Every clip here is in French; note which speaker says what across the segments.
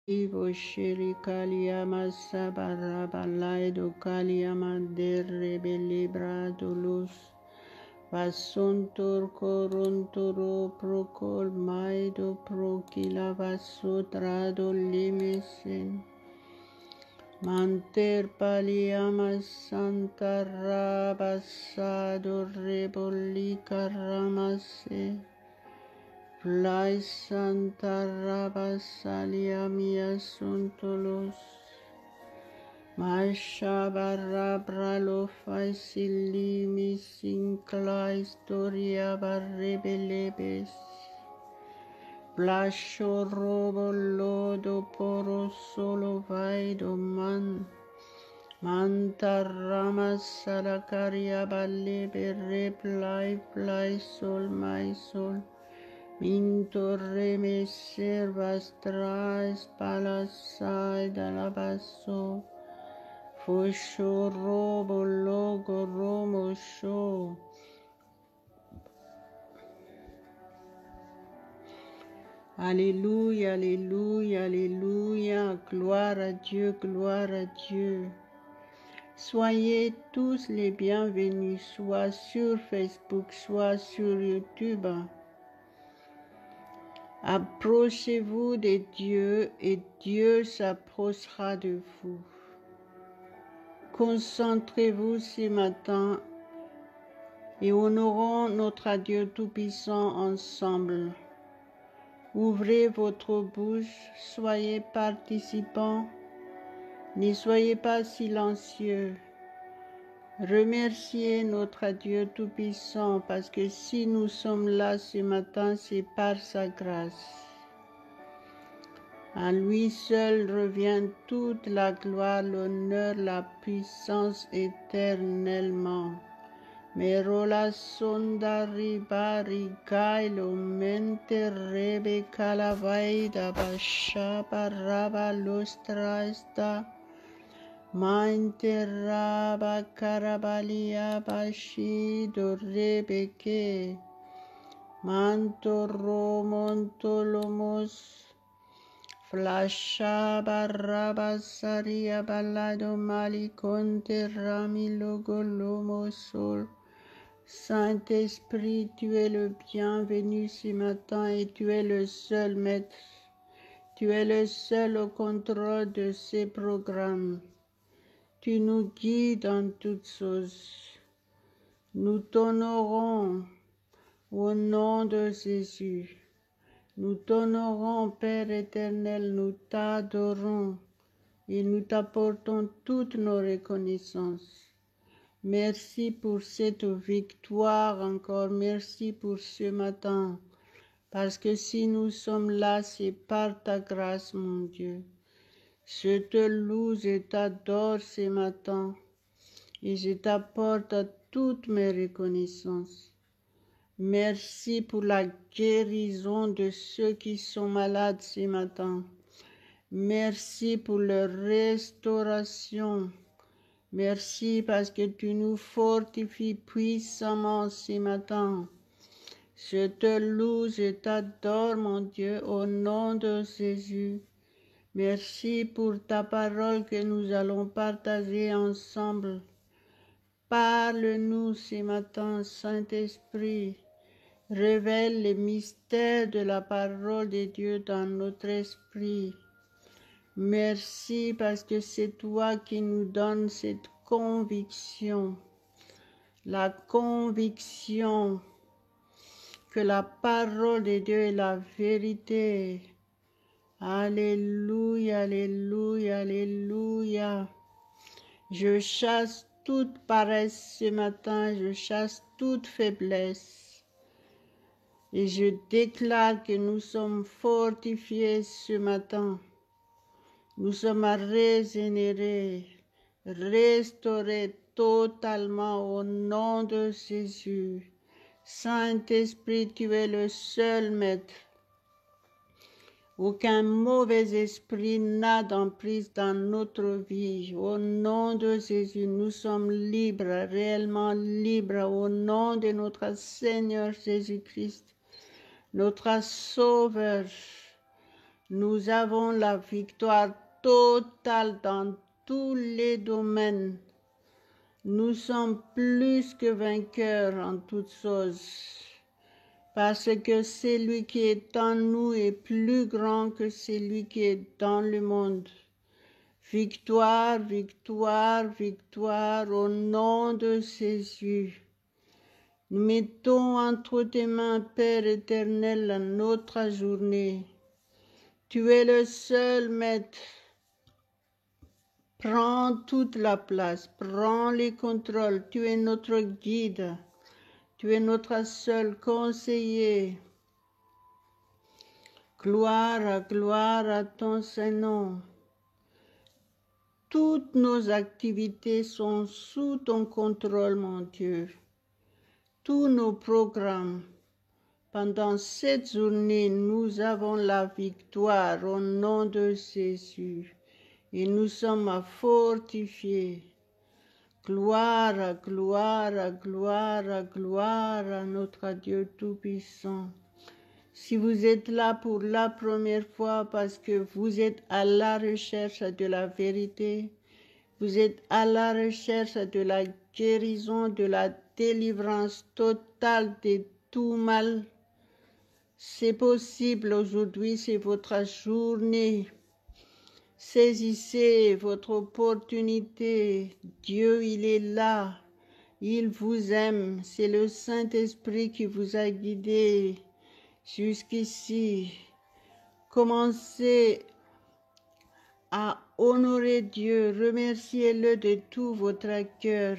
Speaker 1: Ivo shiri kaliama sabarabalai do kaliama derrebele bradulus vasuntur korunturo procol maido procila vasutrado limesin manter paliama santa rabasado rebolica ramase Plai Santa Rabasalia Mia Suntolos Maisha Barabra lo Faisili Sincla Historia Barrebelebes Blasho Robo Lodo Poro Solo Vaido Man Manta Rama Salakaria Balebe Replai Plai Sol My Sol Mintorre me servas tras palasai dalabaso Fosho robo logo romo sho Alléluia, Alléluia, Alléluia, gloire à Dieu, gloire à Dieu. Soyez tous les bienvenus, soit sur Facebook, soit sur YouTube. Approchez-vous de Dieu et Dieu s'approchera de vous. Concentrez-vous ce matin et honorons notre Dieu Tout-Puissant ensemble. Ouvrez votre bouche, soyez participants, ne soyez pas silencieux. Remerciez notre Dieu Tout-Puissant parce que si nous sommes là ce matin, c'est par sa grâce. À lui seul revient toute la gloire, l'honneur, la puissance éternellement. Merola sonda ribari gailo mente rebe calavaida basha baraba lostra esta mainte raba carabalia bashi do rebeke manto romontolomos Flasha barraba saria balado maliconte rami logo sol. Saint-Esprit, tu es le bienvenu ce matin et tu es le seul maître. Tu es le seul au contrôle de ces programmes. Tu nous guides en toutes choses. Nous t'honorons au nom de Jésus. Nous t'honorons, Père éternel, nous t'adorons et nous t'apportons toutes nos reconnaissances. Merci pour cette victoire encore, merci pour ce matin, parce que si nous sommes là, c'est par ta grâce, mon Dieu. Je te loue, je t'adore ce matin et je t'apporte à toutes mes reconnaissances. Merci pour la guérison de ceux qui sont malades ce matin. Merci pour leur restauration. Merci parce que tu nous fortifies puissamment ce matin. Je te loue, je t'adore, mon Dieu, au nom de Jésus. Merci pour ta parole que nous allons partager ensemble. Parle-nous ce matin, Saint-Esprit. Révèle les mystères de la parole de Dieu dans notre esprit. Merci parce que c'est toi qui nous donnes cette conviction. La conviction que la parole de Dieu est la vérité. Alléluia, alléluia, alléluia. Je chasse toute paresse ce matin, je chasse toute faiblesse. Et je déclare que nous sommes fortifiés ce matin. Nous sommes régénérés, restaurés totalement au nom de Jésus. Saint-Esprit, tu es le seul maître. Aucun mauvais esprit n'a d'emprise dans notre vie. Au nom de Jésus, nous sommes libres, réellement libres, au nom de notre Seigneur Jésus-Christ, notre Sauveur, Nous avons la victoire totale dans tous les domaines. Nous sommes plus que vainqueurs en toutes choses, parce que celui qui est en nous est plus grand que celui qui est dans le monde. Victoire, victoire, victoire au nom de Jésus. Nous mettons entre tes mains, Père éternel, notre journée. Tu es le seul maître. Prends toute la place, prends les contrôles. Tu es notre guide. Tu es notre seul conseiller. Gloire à ton Saint-Nom. Toutes nos activités sont sous ton contrôle, mon Dieu. Tous nos programmes. Pendant cette journée, nous avons la victoire au nom de Jésus. Et nous sommes fortifiés. Gloire, gloire, gloire, gloire à notre Dieu Tout-Puissant. Si vous êtes là pour la première fois parce que vous êtes à la recherche de la vérité, vous êtes à la recherche de la guérison, de la délivrance totale de tout mal, c'est possible aujourd'hui, c'est votre journée. Saisissez votre opportunité. Dieu, il est là. Il vous aime. C'est le Saint-Esprit qui vous a guidé jusqu'ici. Commencez à honorer Dieu. Remerciez-le de tout votre cœur.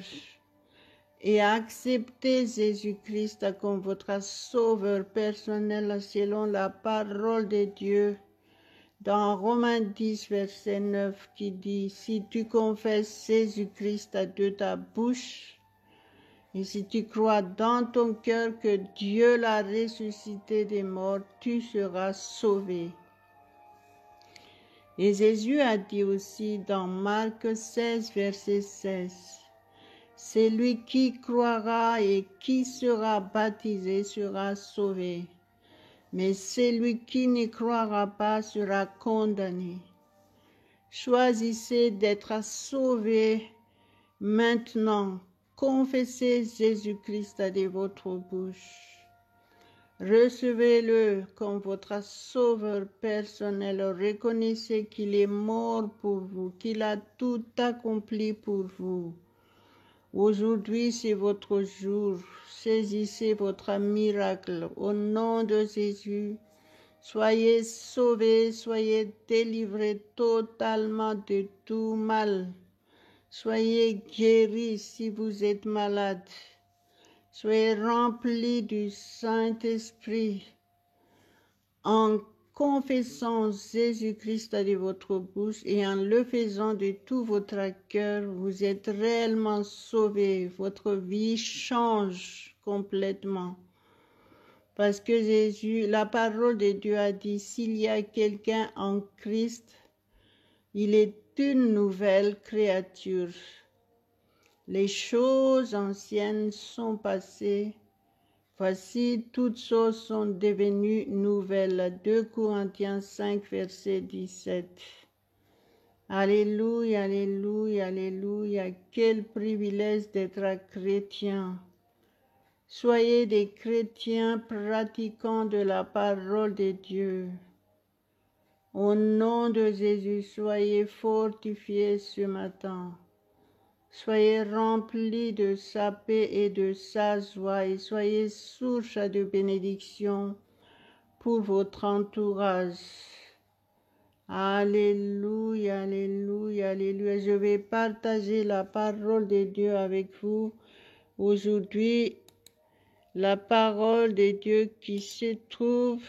Speaker 1: Et acceptez Jésus-Christ comme votre sauveur personnel selon la parole de Dieu. Dans Romains 10, verset 9, qui dit, « Si tu confesses Jésus-Christ de ta bouche, et si tu crois dans ton cœur que Dieu l'a ressuscité des morts, tu seras sauvé. » Et Jésus a dit aussi dans Marc 16, verset 16, « Celui qui croira et qui sera baptisé sera sauvé. Mais celui qui ne croira pas sera condamné. » Choisissez d'être sauvé maintenant. Confessez Jésus-Christ de votre bouche. Recevez-le comme votre sauveur personnel. Reconnaissez qu'il est mort pour vous, qu'il a tout accompli pour vous. Aujourd'hui, c'est votre jour. Saisissez votre miracle. Au nom de Jésus, soyez sauvés, soyez délivrés totalement de tout mal. Soyez guéris si vous êtes malade. Soyez remplis du Saint-Esprit. En confessant Jésus-Christ de votre bouche et en le faisant de tout votre cœur, vous êtes réellement sauvés. Votre vie change complètement. Parce que Jésus, la parole de Dieu a dit, s'il y a quelqu'un en Christ, il est une nouvelle créature. Les choses anciennes sont passées. Voici, toutes choses sont devenues nouvelles. 2 Corinthiens 5, verset 17. Alléluia, alléluia, alléluia. Quel privilège d'être chrétien. Soyez des chrétiens pratiquants de la parole de Dieu. Au nom de Jésus, soyez fortifiés ce matin. Soyez remplis de sa paix et de sa joie et soyez source de bénédiction pour votre entourage. Alléluia, alléluia, alléluia. Je vais partager la parole de Dieu avec vous. Aujourd'hui, la parole de Dieu qui se trouve.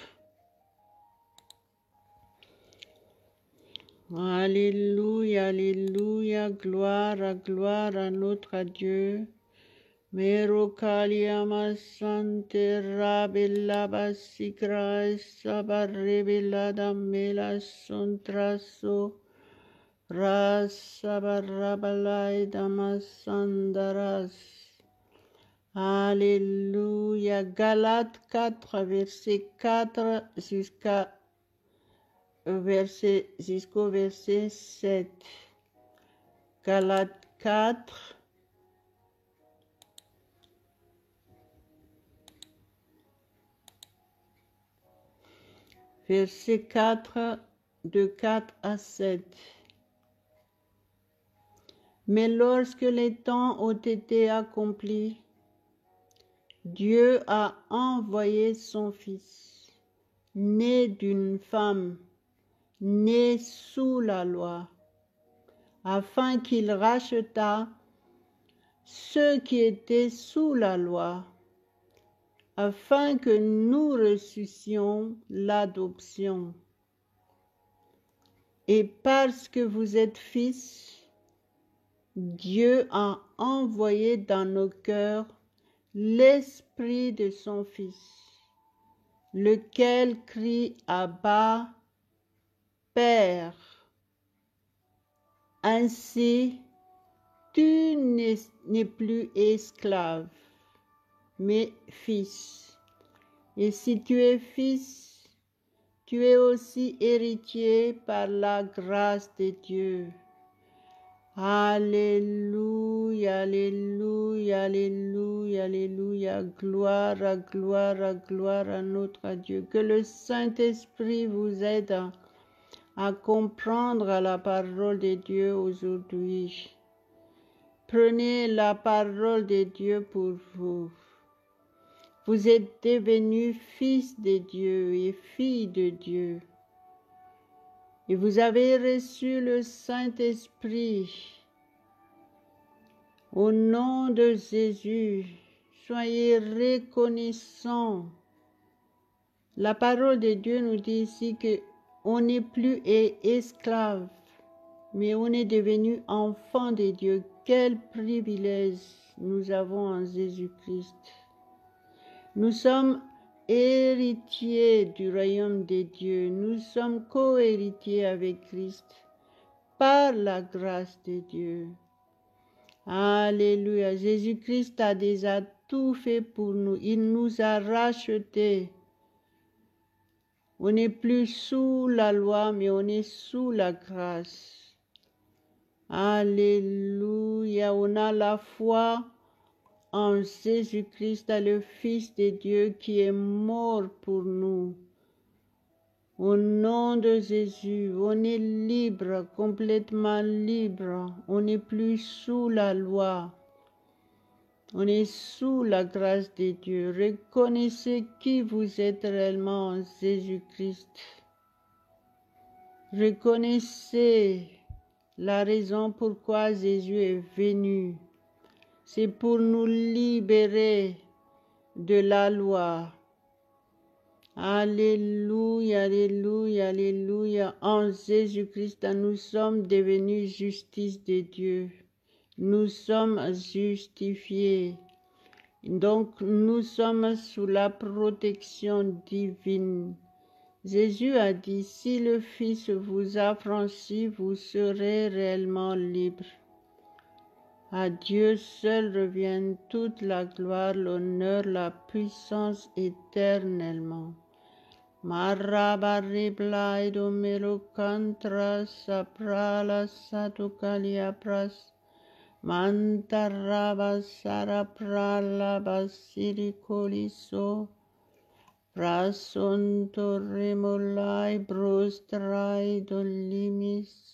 Speaker 1: Alléluia, alléluia, gloire à notre Dieu. Mero kaliama sante rabella basikra sabarrebella damela sontraso rasabarrabalai damasandaras. Alléluia. Galates 4, verset 4 jusqu'à jusqu'au verset 7. Galates 4, verset 4, de 4 à 7. Mais lorsque les temps ont été accomplis, Dieu a envoyé son Fils, né d'une femme, né sous la loi, afin qu'il rachetât ceux qui étaient sous la loi, afin que nous reçussions l'adoption. Et parce que vous êtes fils, Dieu a envoyé dans nos cœurs l'Esprit de son Fils, lequel crie à bas, Père. Ainsi, tu n'es plus esclave, mais fils. Et si tu es fils, tu es aussi héritier par la grâce de Dieu. Alléluia, alléluia, alléluia, alléluia. Gloire, gloire, gloire à notre Dieu. Que le Saint-Esprit vous aide à comprendre la parole de Dieu aujourd'hui. Prenez la parole de Dieu pour vous. Vous êtes devenus fils de Dieu et filles de Dieu. Et vous avez reçu le Saint-Esprit. Au nom de Jésus, soyez reconnaissants. La parole de Dieu nous dit ici qu'on n'est plus esclave, mais on est devenu enfant de Dieu. Quel privilège nous avons en Jésus-Christ. Nous sommes héritiers du royaume de Dieu. Nous sommes co-héritiers avec Christ par la grâce de Dieu. Alléluia. Jésus-Christ a déjà tout fait pour nous. Il nous a rachetés. On n'est plus sous la loi, mais on est sous la grâce. Alléluia. On a la foi en Jésus-Christ, le Fils de Dieu qui est mort pour nous. Au nom de Jésus, on est libre, complètement libre. On n'est plus sous la loi. On est sous la grâce de Dieu. Reconnaissez qui vous êtes réellement en Jésus-Christ. Reconnaissez la raison pourquoi Jésus est venu. C'est pour nous libérer de la loi. Alléluia, alléluia, alléluia. En Jésus-Christ, nous sommes devenus justice de Dieu. Nous sommes justifiés. Donc, nous sommes sous la protection divine. Jésus a dit, si le Fils vous affranchit, vous serez réellement libres. À Dieu seul revient toute la gloire, l'honneur, la puissance éternellement. Marabaribla idomelo kantra saprala satukalia pras. Mantaraba saraprala basirikoliso. Prasonto remolai brostrai dolimis.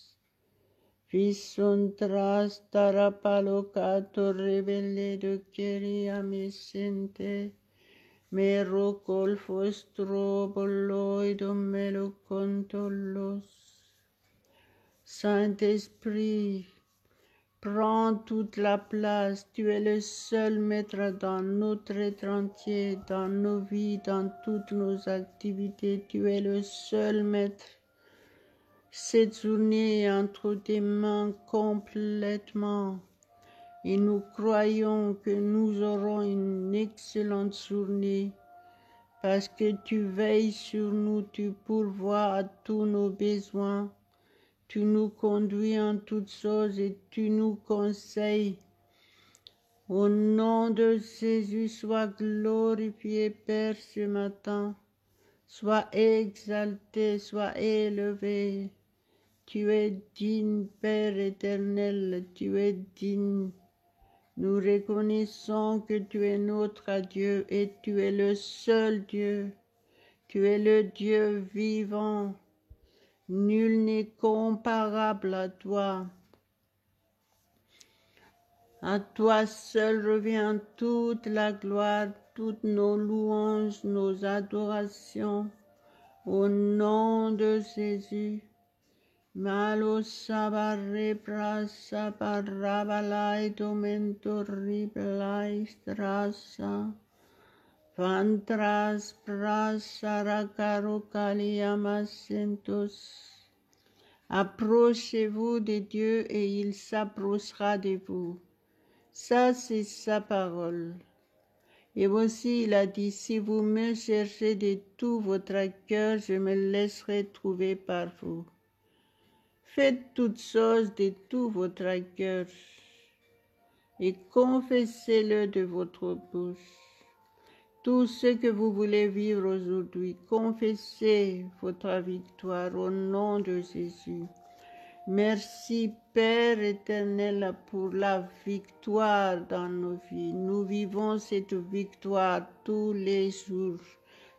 Speaker 1: Visontras tarapalocato rebelle de Keria mesente. Mero colfostro boloido melocontolos. Saint-Esprit, prends toute la place. Tu es le seul maître dans notre être entier, dans nos vies, dans toutes nos activités. Tu es le seul maître. Cette journée est entre tes mains complètement. Et nous croyons que nous aurons une excellente journée parce que tu veilles sur nous, tu pourvois à tous nos besoins, tu nous conduis en toutes choses et tu nous conseilles. Au nom de Jésus, sois glorifié, Père, ce matin. Sois exalté, sois élevé. Tu es digne, Père éternel, tu es digne. Nous reconnaissons que tu es notre Dieu et tu es le seul Dieu. Tu es le Dieu vivant. Nul n'est comparable à toi. À toi seul revient toute la gloire, toutes nos louanges, nos adorations. Au nom de Jésus. Malo sabare prasa parabalai domento riblai strasa. Vantras prasa rakaro kaliamasentos. Approchez-vous de Dieu et il s'approchera de vous. Ça, c'est sa parole. Et aussi, il a dit, si vous me cherchez de tout votre cœur, je me laisserai trouver par vous. Faites toutes choses de tout votre cœur et confessez-le de votre bouche. Tout ce que vous voulez vivre aujourd'hui, confessez votre victoire au nom de Jésus. Merci Père éternel pour la victoire dans nos vies. Nous vivons cette victoire tous les jours.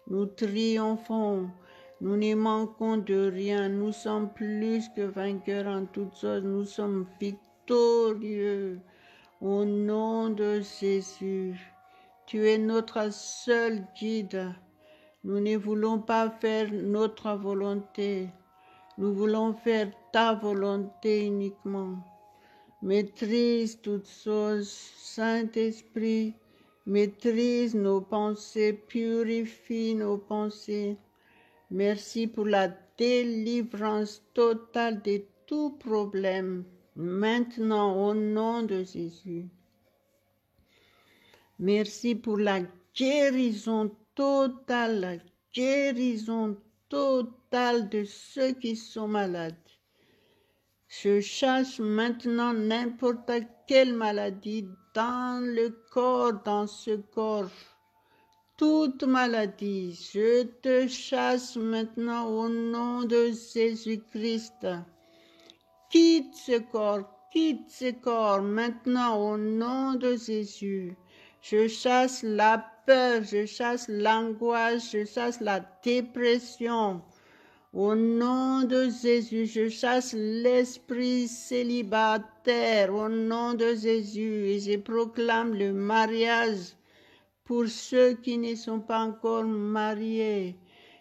Speaker 1: Nous triomphons. Nous ne manquons de rien. Nous sommes plus que vainqueurs en toutes choses. Nous sommes victorieux. Au nom de Jésus. Tu es notre seul guide. Nous ne voulons pas faire notre volonté. Nous voulons faire ta volonté uniquement. Maîtrise toutes choses, Saint-Esprit, maîtrise nos pensées, purifie nos pensées. Merci pour la délivrance totale de tout problème, maintenant au nom de Jésus. Merci pour la guérison totale, la guérison totale de ceux qui sont malades. Je chasse maintenant n'importe quelle maladie dans le corps, dans ce corps. Toute maladie, je te chasse maintenant au nom de Jésus-Christ. Quitte ce corps maintenant au nom de Jésus. Je chasse la peur, je chasse l'angoisse, je chasse la dépression. Au nom de Jésus, je chasse l'esprit célibataire. Au nom de Jésus, et je proclame le mariage pour ceux qui ne sont pas encore mariés.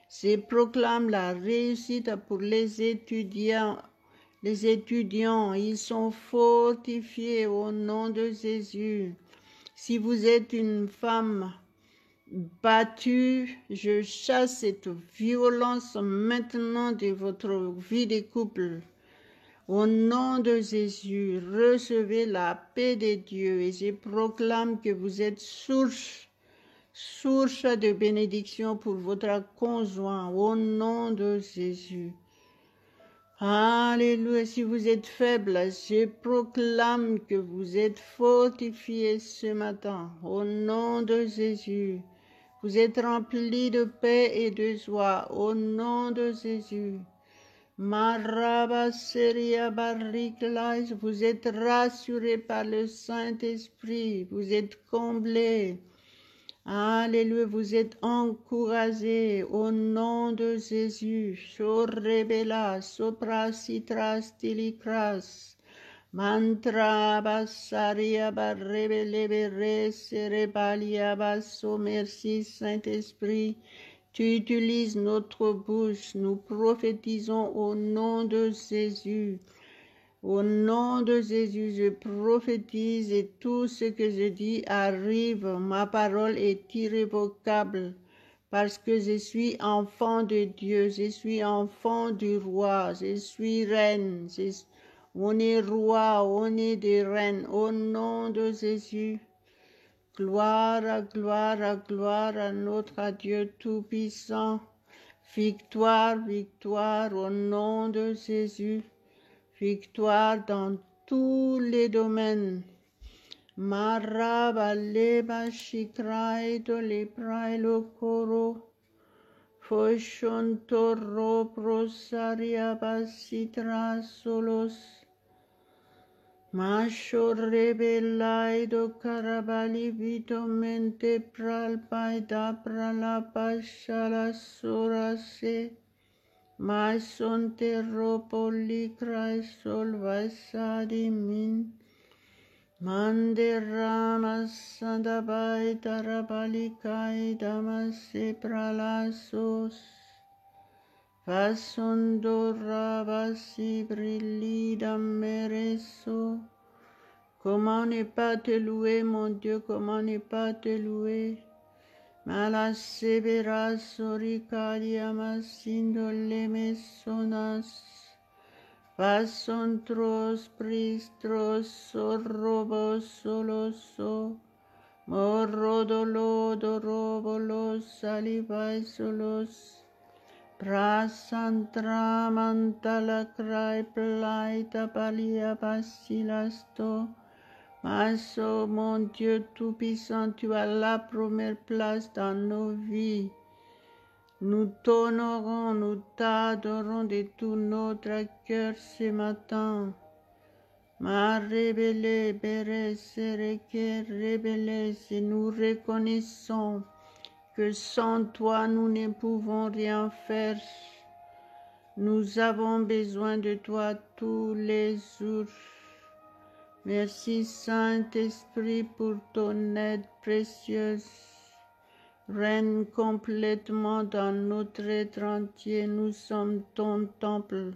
Speaker 1: Je proclame la réussite pour les étudiants. Les étudiants, ils sont fortifiés au nom de Jésus. Si vous êtes une femme battue, je chasse cette violence maintenant de votre vie de couple. Au nom de Jésus, recevez la paix de Dieu et je proclame que vous êtes source de bénédiction pour votre conjoint. Au nom de Jésus. Alléluia, si vous êtes faible, je proclame que vous êtes fortifiés ce matin. Au nom de Jésus. Vous êtes remplis de paix et de joie au nom de Jésus. Marabaseria Bariklais, vous êtes rassurés par le Saint-Esprit, vous êtes comblés. Alléluia, vous êtes encouragés au nom de Jésus. Sorebela, soprasitras tilikras. Mantra basaria barrebelebere serebalia basso. Merci Saint-Esprit. Tu utilises notre bouche. Nous prophétisons au nom de Jésus. Au nom de Jésus, je prophétise et tout ce que je dis arrive. Ma parole est irrévocable parce que je suis enfant de Dieu. Je suis enfant du roi. Je suis reine. On est roi, on est des reines, au nom de Jésus. Gloire, gloire, gloire à notre Dieu Tout-Puissant. Victoire, victoire au nom de Jésus. Victoire dans tous les domaines. Maraba leba shikrai do leprai lo koro. Foshontoro prosaria basitra solos. Masho rebelai do carabali vitomente pralpai da pralapashala surase. Masonte ropoli crai sol vaisadi min. Mandera sandabai darabali kai damase pralasos. Vasondora vasi brillida mereso. Comment ne pas te louer, mon Dieu, comment ne pas te louer? Malasebera soricaria masindo lemesonas. Vasontros pristros sorrobos soloso. Morrodolo dorobolos salivai solos. Prasantra mantala crai plaita palia basilasto. Maso, mon Dieu Tout-Puissant, tu as la première place dans nos vies. Nous t'honorons, nous t'adorons de tout notre cœur ce matin. Ma rébellé, béré, sereke, rébellé, et nous reconnaissons que sans toi nous ne pouvons rien faire. Nous avons besoin de toi tous les jours. Merci Saint-Esprit pour ton aide précieuse. Règne complètement dans notre être entier. Nous sommes ton temple.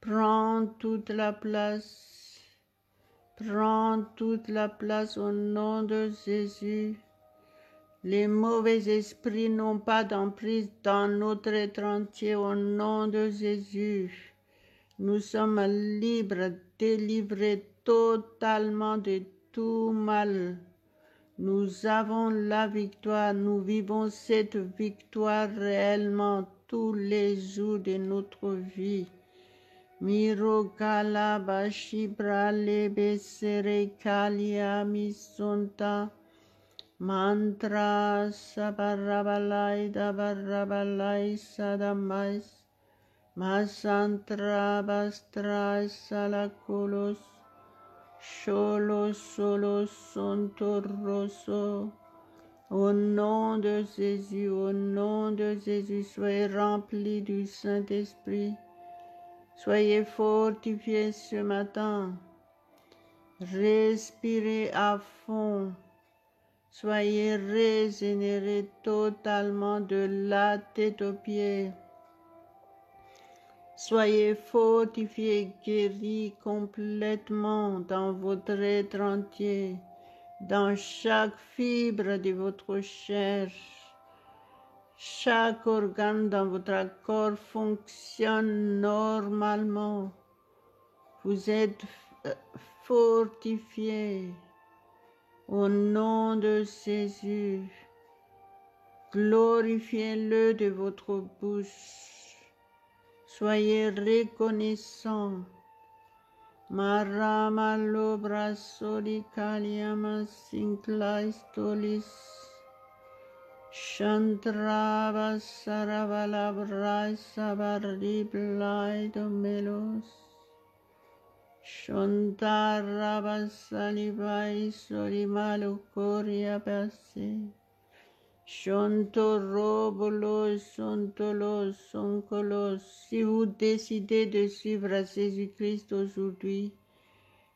Speaker 1: Prends toute la place. Prends toute la place au nom de Jésus. Les mauvais esprits n'ont pas d'emprise dans notre être entier au nom de Jésus. Nous sommes libres, délivrés totalement de tout mal. Nous avons la victoire, nous vivons cette victoire réellement tous les jours de notre vie. Miro kala bashi brale besere kalia misonta. Mantra sabarabalai dabarabalai sadamais. Masantra bastra salakolos. Cholo solo sontoroso. Au nom de Jésus, soyez remplis du Saint-Esprit. Soyez fortifiés ce matin. Respirez à fond. Soyez régénérés totalement de la tête aux pieds. Soyez fortifiés, guéris complètement dans votre être entier, dans chaque fibre de votre chair. Chaque organe dans votre corps fonctionne normalement. Vous êtes fortifiés au nom de Jésus. Glorifiez-le de votre bouche. Soyez reconnaissants. Marama lobra soli kaliama sinklaistolis. Chantrava saravalabra sabariblai domelos. Chantarava salivai solimalo coria base. Chantoros, sontolos, soncolos. Si vous décidez de suivre Jésus-Christ aujourd'hui,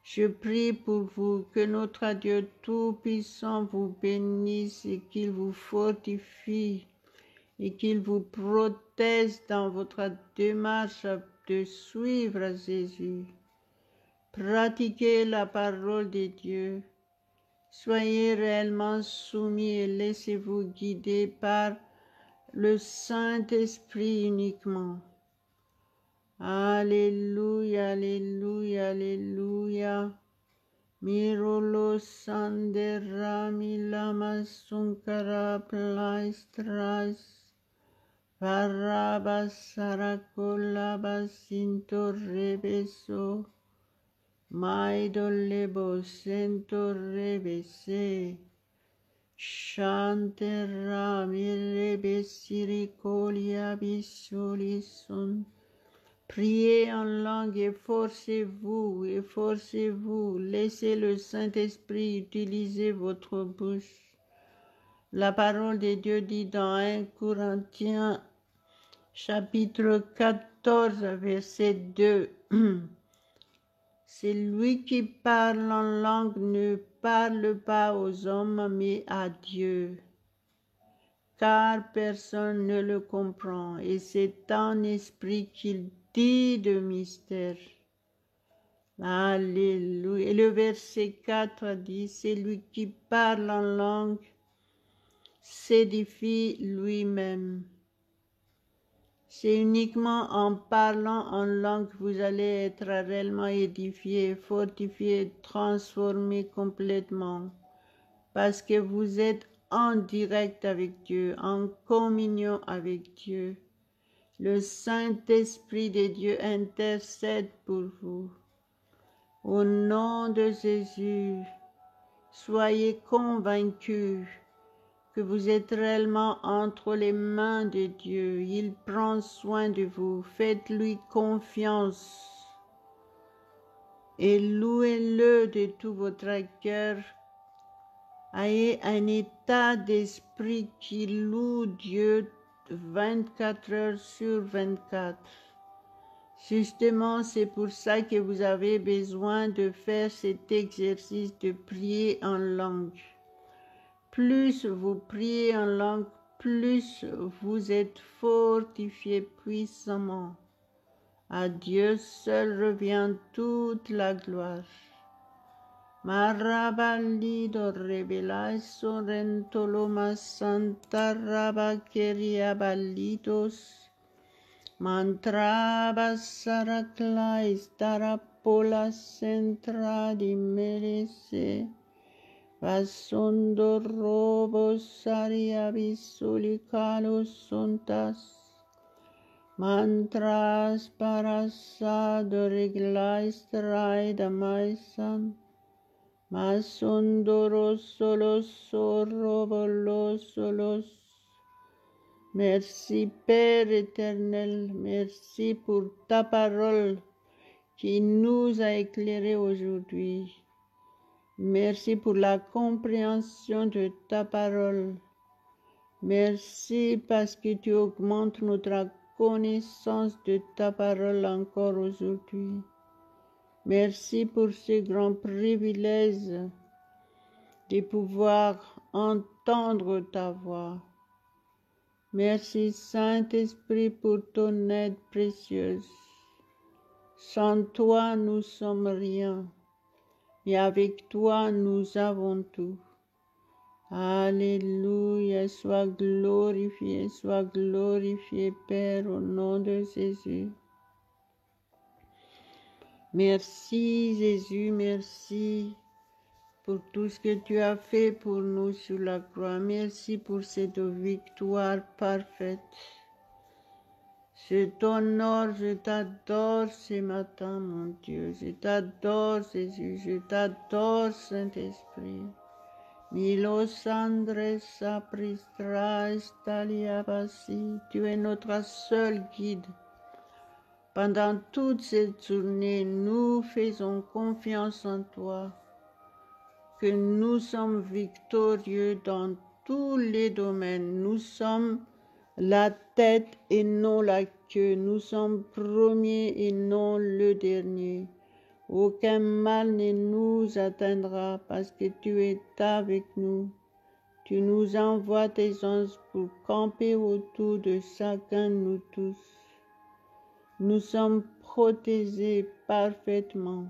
Speaker 1: je prie pour vous que notre Dieu Tout-Puissant vous bénisse et qu'il vous fortifie et qu'il vous protège dans votre démarche de suivre Jésus. Pratiquez la parole de Dieu. Soyez réellement soumis et laissez-vous guider par le Saint-Esprit uniquement. Alléluia, alléluia, alléluia. Mirolo sandera milama sunkara plaistras. Parabasarakola basinto rebeso. Maido lebo sento rebese. Chantera mirebesiricolia bisolison. Priez en langue, efforcez-vous, laissez le Saint-Esprit utiliser votre bouche. La parole de Dieu dit dans 1 Corinthiens chapitre 14 verset 2. Celui qui parle en langue ne parle pas aux hommes mais à Dieu, car personne ne le comprend, et c'est en esprit qu'il dit de mystère. Alléluia. Et le verset 4 dit, celui qui parle en langue s'édifie lui-même. C'est uniquement en parlant en langue que vous allez être réellement édifié, fortifié, transformé complètement. Parce que vous êtes en direct avec Dieu, en communion avec Dieu. Le Saint-Esprit de Dieu intercède pour vous. Au nom de Jésus, soyez convaincus que vous êtes réellement entre les mains de Dieu. Il prend soin de vous. Faites-lui confiance et louez-le de tout votre cœur. Ayez un état d'esprit qui loue Dieu 24 heures sur 24. Justement, c'est pour ça que vous avez besoin de faire cet exercice de prier en langue. Plus vous priez en langue, plus vous êtes fortifié puissamment. À Dieu seul revient toute la gloire. Marabalido revelai sorentoloma santa rabakeria balitos. Mantraba saraclais tarapola centra di merece. Vasondo robos aria visulicalos suntas. Mantras parasado reglais traida maisan. Masondoros solos robolos solos. Merci Père éternel, merci pour ta parole qui nous a éclairés aujourd'hui. Merci pour la compréhension de ta parole. Merci parce que tu augmentes notre connaissance de ta parole encore aujourd'hui. Merci pour ce grand privilège de pouvoir entendre ta voix. Merci Saint-Esprit pour ton aide précieuse. Sans toi, nous sommes rien. Et avec toi, nous avons tout. Alléluia, sois glorifié, Père, au nom de Jésus. Merci Jésus, merci pour tout ce que tu as fait pour nous sur la croix. Merci pour cette victoire parfaite. Je t'honore, je t'adore ce matin, mon Dieu. Je t'adore, Jésus, je t'adore, Saint-Esprit. Milos Andres Sapristra Estaliabasi, tu es notre seul guide. Pendant toute cette journée, nous faisons confiance en toi, que nous sommes victorieux dans tous les domaines. Nous sommes la tête et non la queue. Nous sommes premiers et non le dernier. Aucun mal ne nous atteindra parce que tu es avec nous. Tu nous envoies tes anges pour camper autour de chacun de nous tous. Nous sommes protégés parfaitement.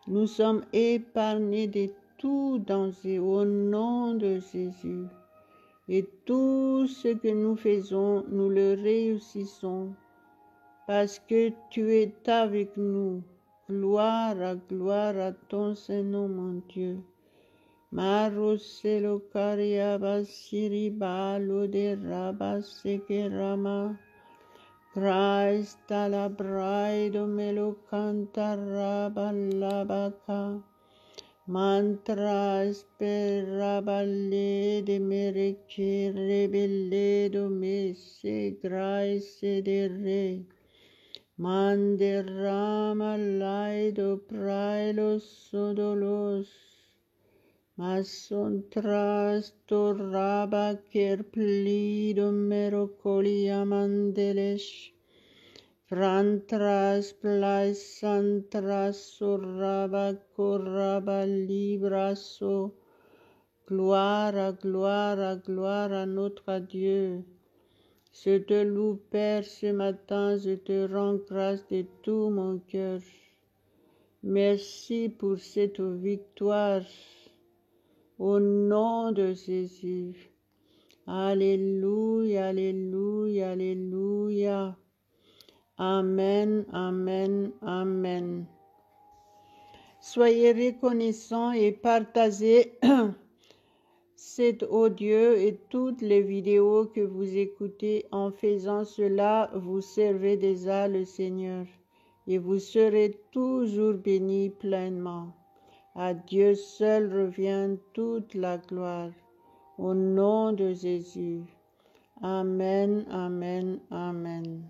Speaker 1: Nous sommes épargnés de tout danger au nom de Jésus. Et tout ce que nous faisons, nous le réussissons parce que tu es avec nous. Gloire à ton Saint-Nom, mon Dieu. Maroselo Kariaba Siriba Lode Rabba Sekerama. Christ à la braide melo canta Rabba Labaka. Mantras per raballe de merece rebelle do me se grace de re. Manderrama laido praelos sodolos. Masontras torraba ker plido merocolia mandelesh. Frantras plaisantras sorraba corraba libraso. Gloire, gloire, gloire à notre Dieu. Je te loue, Père, ce matin, je te rends grâce de tout mon cœur. Merci pour cette victoire. Au nom de Jésus. Alléluia, alléluia, alléluia. Amen, amen, amen. Soyez reconnaissants et partagez cet audio et toutes les vidéos que vous écoutez. En faisant cela, vous servez déjà le Seigneur et vous serez toujours bénis pleinement. À Dieu seul revient toute la gloire. Au nom de Jésus. Amen, amen, amen.